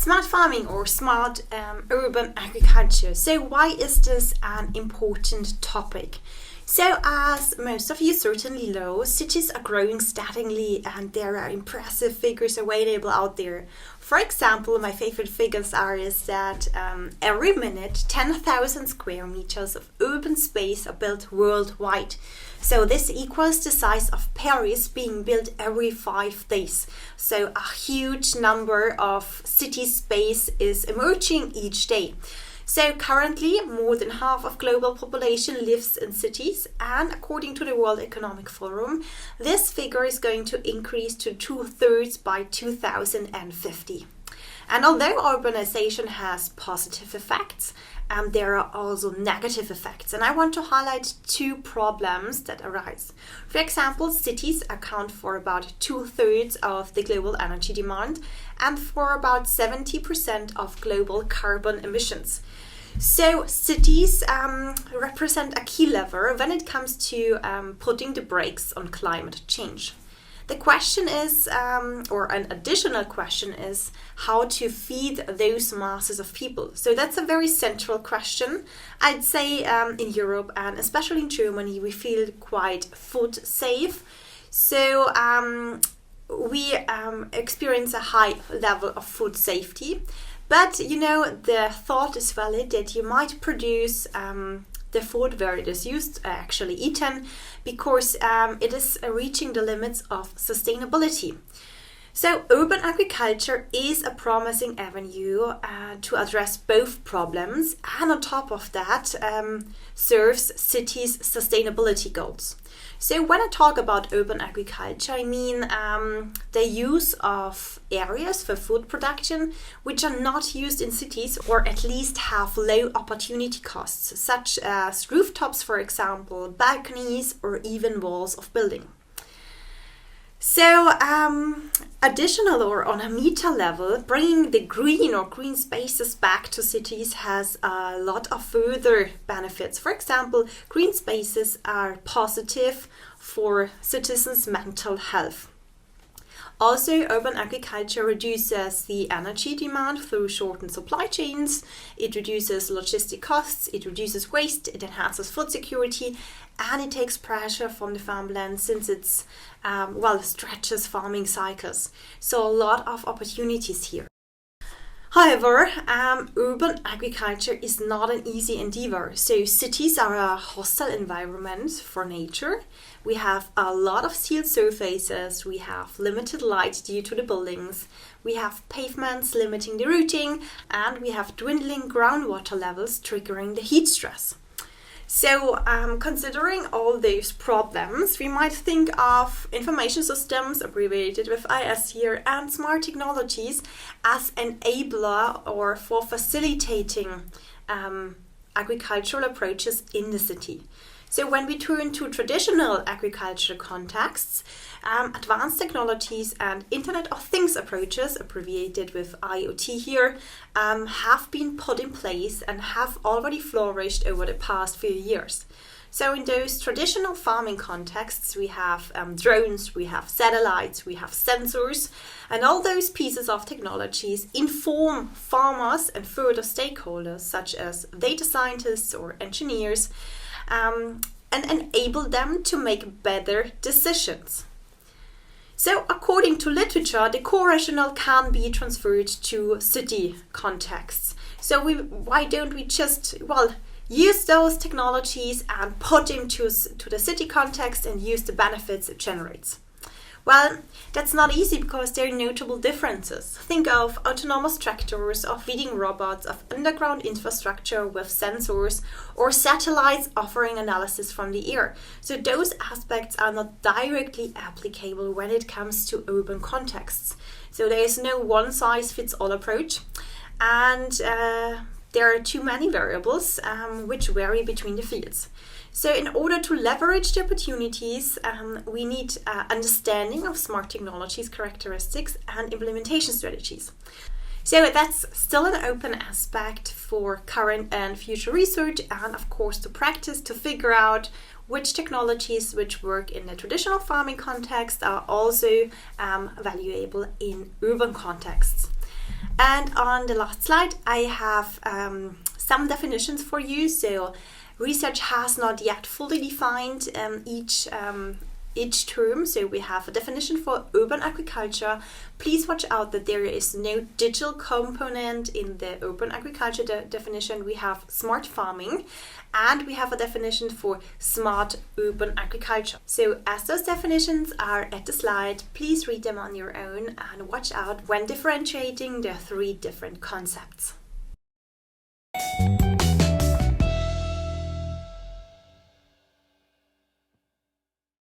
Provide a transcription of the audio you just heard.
Smart farming or smart urban agriculture. So why is this an important topic? So as most of you certainly know, cities are growing steadily and there are impressive figures available out there. For example, my favorite figures is that every minute 10,000 square meters of urban space are built worldwide. So this equals the size of Paris being built every 5 days. So a huge number of city space is emerging each day. So currently, more than half of global population lives in cities, and according to the World Economic Forum, this figure is going to increase to 2/3 by 2050. And although urbanization has positive effects, there are also negative effects. And I want to highlight 2 problems that arise. For example, cities account for about 2/3 of the global energy demand and for about 70% of global carbon emissions. So cities represent a key lever when it comes to putting the brakes on climate change. The question is, or an additional question is, how to feed those masses of people. So that's a very central question. I'd say in Europe and especially in Germany, we feel quite food safe. So we experience a high level of food safety. But, the thought is valid that you might produce the food where it is used, actually eaten, because it is reaching the limits of sustainability. So urban agriculture is a promising avenue to address both problems, and on top of that serves cities' sustainability goals. So when I talk about urban agriculture, I mean the use of areas for food production which are not used in cities or at least have low opportunity costs, such as rooftops, for example, balconies, or even walls of building. So additional or on a meta level, bringing the green spaces back to cities has a lot of further benefits. For example, green spaces are positive for citizens' mental health. Also, urban agriculture reduces the energy demand through shortened supply chains. It reduces logistic costs, it reduces waste, it enhances food security, and it takes pressure from the farmland since it's stretches farming cycles. So a lot of opportunities here. However, urban agriculture is not an easy endeavor. So cities are a hostile environment for nature. We have a lot of sealed surfaces, we have limited light due to the buildings, we have pavements limiting the routing, and we have dwindling groundwater levels triggering the heat stress. So considering all those problems, we might think of information systems, abbreviated with IS here, and smart technologies as enabler or for facilitating agricultural approaches in the city. So when we turn to traditional agricultural contexts, advanced technologies and Internet of Things approaches, abbreviated with IoT here, have been put in place and have already flourished over the past few years. So in those traditional farming contexts, we have drones, we have satellites, we have sensors, and all those pieces of technologies inform farmers and further stakeholders, such as data scientists or engineers, and enable them to make better decisions. So according to literature, the core rationale can be transferred to city contexts. So why don't we just, use those technologies and put them to the city context and use the benefits it generates? Well, that's not easy because there are notable differences. Think of autonomous tractors, of feeding robots, of underground infrastructure with sensors, or satellites offering analysis from the air. So those aspects are not directly applicable when it comes to urban contexts. So there is no one-size-fits-all approach, and there are too many variables which vary between the fields. So in order to leverage the opportunities, we need understanding of smart technologies, characteristics, and implementation strategies. So that's still an open aspect for current and future research, and of course to practice to figure out which technologies which work in the traditional farming context are also valuable in urban contexts. And on the last slide, I have some definitions for you. So research has not yet fully defined each term. So we have a definition for urban agriculture. Please watch out that there is no digital component in the urban agriculture definition. We have smart farming, and we have a definition for smart urban agriculture. So as those definitions are at the slide, please read them on your own and watch out when differentiating the three different concepts.